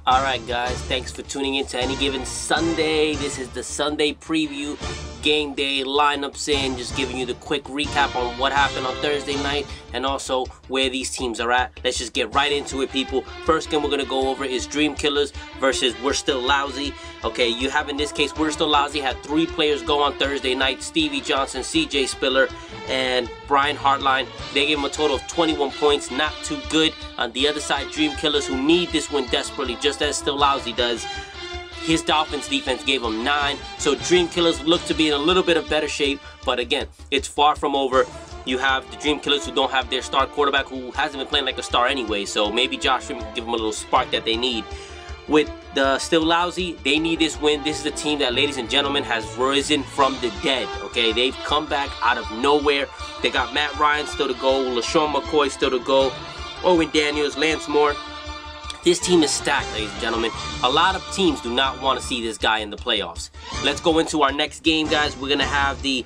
Alright guys, thanks for tuning in to Any Given Sunday. This is the Sunday preview, game day, lineups in, just giving you the quick recap on what happened on Thursday night and also where these teams are at. Let's just get right into it, people. First game we're going to go over is Dream Killers versus We're Still Lousy. Okay, you have in this case, We're Still Lousy had 3 players go on Thursday night: Stevie Johnson, CJ Spiller, and Brian Hartline. They gave him a total of 21 points, not too good. On the other side, Dream Killers, who need this win desperately, just as Still Lousy does, his Dolphins defense gave him 9. So Dream Killers look to be in a little bit of better shape, but again, it's far from over. You have the Dream Killers who don't have their star quarterback, who hasn't been playing like a star anyway, so maybe Josh Freeman can give them a little spark that they need. With the Still Lousy, they need this win. This is a team that, ladies and gentlemen, has risen from the dead. Okay, they've come back out of nowhere. They got Matt Ryan still to go, LaShawn McCoy still to go, Owen Daniels, Lance Moore. This team is stacked, ladies and gentlemen. A lot of teams do not want to see this guy in the playoffs. Let's go into our next game, guys. We're going to have the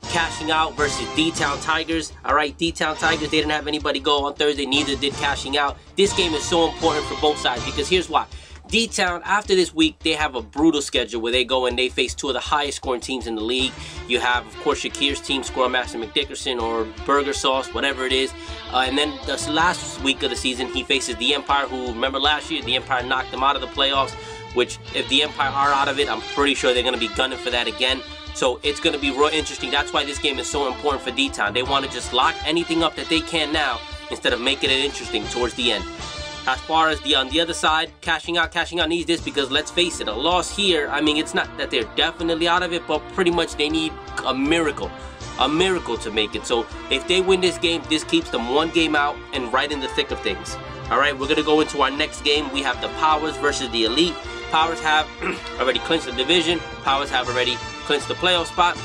Cashing Out versus D-Town Tigers. All right, D-Town Tigers, they didn't have anybody go on Thursday. Neither did Cashing Out. This game is so important for both sides because here's why. D-Town, after this week, they have a brutal schedule where they go and they face 2 of the highest scoring teams in the league. You have, of course, Shakir's team, Squirrel Master McDickerson, or Burger Sauce, whatever it is. And then this last week of the season, he faces the Empire, who, remember last year, the Empire knocked them out of the playoffs, which, if the Empire are out of it, I'm pretty sure they're going to be gunning for that again. So it's going to be real interesting. That's why this game is so important for D-Town. They want to just lock anything up that they can now instead of making it interesting towards the end. As far as on the other side, Cashing Out needs this because, let's face it, a loss here, I mean, it's not that they're definitely out of it, but pretty much they need a miracle to make it. So if they win this game, this keeps them 1 game out and right in the thick of things. All right, we're going to go into our next game. We have the Powers versus the Elite. Powers have already clinched the division. Powers have already clinched the playoff spot.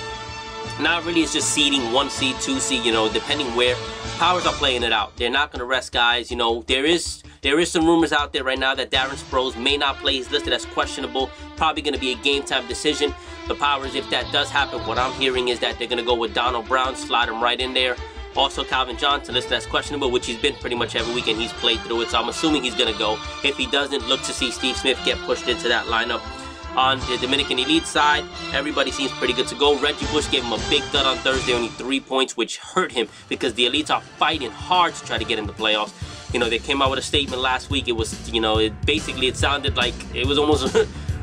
Now really it's just seeding 1 seed, 2 seed, you know, depending where. Powers are playing it out. They're not going to rest guys. You know, there is some rumors out there right now that Darren Sproles may not play. He's listed as questionable. Probably going to be a game time decision. The Powers, if that does happen, what I'm hearing is that they're going to go with Donald Brown, slide him right in there. Also Calvin Johnson listed as questionable, which he's been pretty much every weekend he's played through it. So I'm assuming he's going to go. If he doesn't, look to see Steve Smith get pushed into that lineup. On the Dominican Elite side, everybody seems pretty good to go. Reggie Bush gave him a big dud on Thursday, only 3 points, which hurt him because the Elites are fighting hard to try to get in the playoffs. You know, they came out with a statement last week. It was, you know, it sounded like it was almost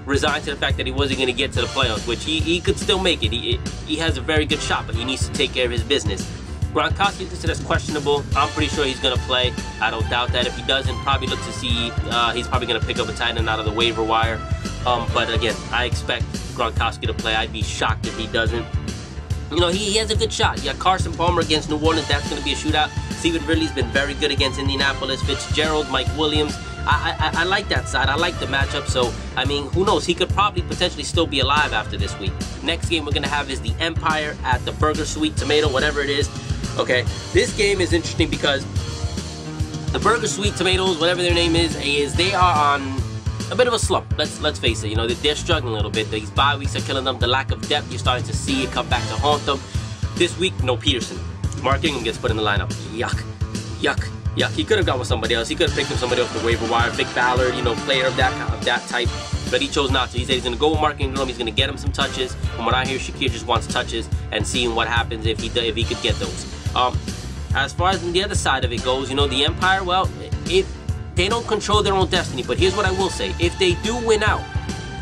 resigned to the fact that he wasn't going to get to the playoffs, which he could still make it. He has a very good shot, but he needs to take care of his business. Gronkowski is listed as questionable. I'm pretty sure he's going to play. I don't doubt that. If he doesn't, probably look to see he's probably going to pick up a tight end out of the waiver wire. But again, I expect Gronkowski to play. I'd be shocked if he doesn't. You know, he has a good shot. You got Carson Palmer against New Orleans. That's going to be a shootout. Steven Ridley's been very good against Indianapolis. Fitzgerald, Mike Williams. I like that side. I like the matchup. So, I mean, who knows? He could probably potentially still be alive after this week. Next game we're going to have is the Empire at the Burger Sweet Tomato, whatever it is. Okay, this game is interesting because the Burger Sweet Tomatoes, whatever their name is they are on a bit of a slump. Let's face it. You know, they're struggling a little bit. These bye weeks are killing them. The lack of depth, you're starting to see it come back to haunt them. This week, no Peterson. Mark Ingram gets put in the lineup. Yuck. Yuck. Yuck. He could have gone with somebody else. He could have picked up somebody off the waiver wire. Vic Ballard, you know, player of that type. But he chose not to. He said he's going to go with Mark Ingram. He's going to get him some touches. From what I hear, Shakir just wants touches and seeing what happens if he could get those. As far as the other side of it goes, you know, the Empire, well, they don't control their own destiny. But here's what I will say. If they do win out,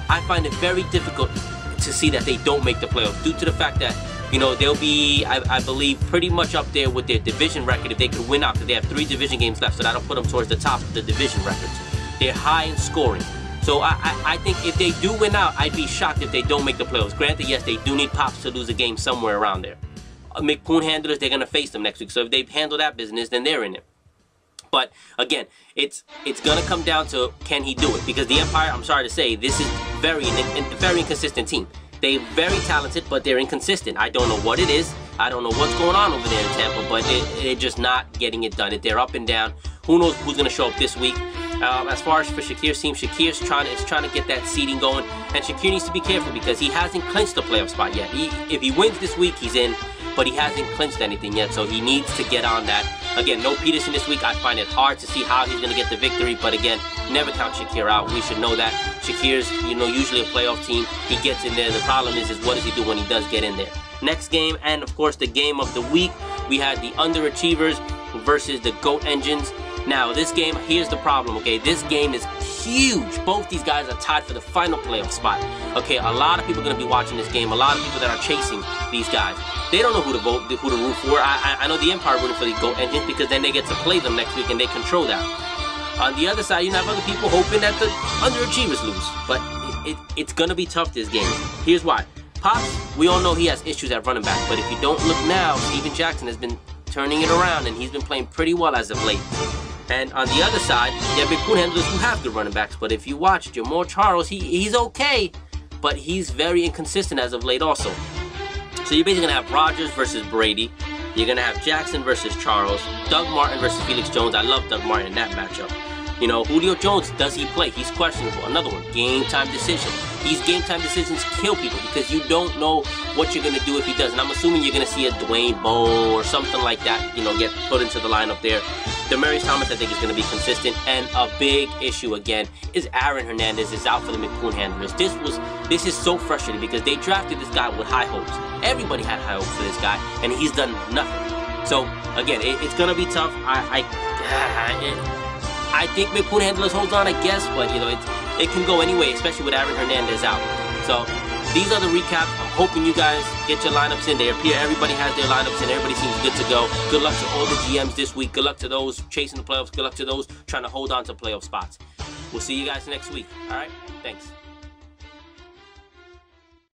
I find it very difficult to see that they don't make the playoffs due to the fact that, you know, they'll be, I believe, pretty much up there with their division record if they could win out, because they have 3 division games left, so that'll put them towards the top of the division records. They're high in scoring. So I think if they do win out, I'd be shocked if they don't make the playoffs. Granted, yes, they do need Pops to lose a game somewhere around there. McPoon handlers, they're going to face them next week. So if they handle that business, then they're in it. But again, it's going to come down to, can he do it? Because the Empire, I'm sorry to say, this is very inconsistent team. They're very talented, but they're inconsistent. I don't know what it is. I don't know what's going on over there in Tampa, but they're just not getting it done. They're up and down. Who knows who's going to show up this week? As far as for Shakir's team, Shakir's trying to get that seeding going, and Shakir needs to be careful because he hasn't clinched the playoff spot yet. If he wins this week, he's in, but he hasn't clinched anything yet, so he needs to get on that. Again, no Peterson this week. I find it hard to see how he's going to get the victory, but again, Never count Shakir out. We should know that. Shakir's, usually a playoff team. He gets in there. The problem is what does he do when he does get in there? Next game, and of course the game of the week, we had the underachievers versus the GOAT engines. Now this game, here's the problem, okay? This game is huge. Both these guys are tied for the final playoff spot. Okay, a lot of people are going to be watching this game. A lot of people that are chasing these guys. They don't know who to vote, who to root for. I know the Empire rooting for the GOAT engines because then they get to play them next week and they control that. On the other side, you have other people hoping that the underachievers lose. But it's going to be tough this game. Here's why. Pops, we all know he has issues at running back. But if you don't look now, Steven Jackson has been turning it around and he's been playing pretty well as of late. And on the other side, you have McCoon handlers who have good running backs. But if you watch Jamal Charles, he's okay. But he's very inconsistent as of late also. So you're basically going to have Rodgers versus Brady. You're going to have Jackson versus Charles. Doug Martin versus Felix Jones. I love Doug Martin in that matchup. Julio Jones, does he play? He's questionable. Another one, game time decision. These game time decisions kill people because you don't know what you're going to do if he does. And I'm assuming you're going to see a Dwayne Bowe or something like that, get put into the lineup there. Demaryius Thomas, I think, is going to be consistent. And a big issue, again, is Aaron Hernandez is out for the McCoon handlers. This is so frustrating because they drafted this guy with high hopes. Everybody had high hopes for this guy, and he's done nothing. So, again, it's going to be tough. I think McCoon handlers holds on, I guess, but, it can go anyway, especially with Aaron Hernandez out. So, these are the recaps. I'm hoping you guys get your lineups in. They appear everybody has their lineups in. Everybody seems good to go. Good luck to all the GMs this week. Good luck to those chasing the playoffs. Good luck to those trying to hold on to playoff spots. We'll see you guys next week. All right? Thanks.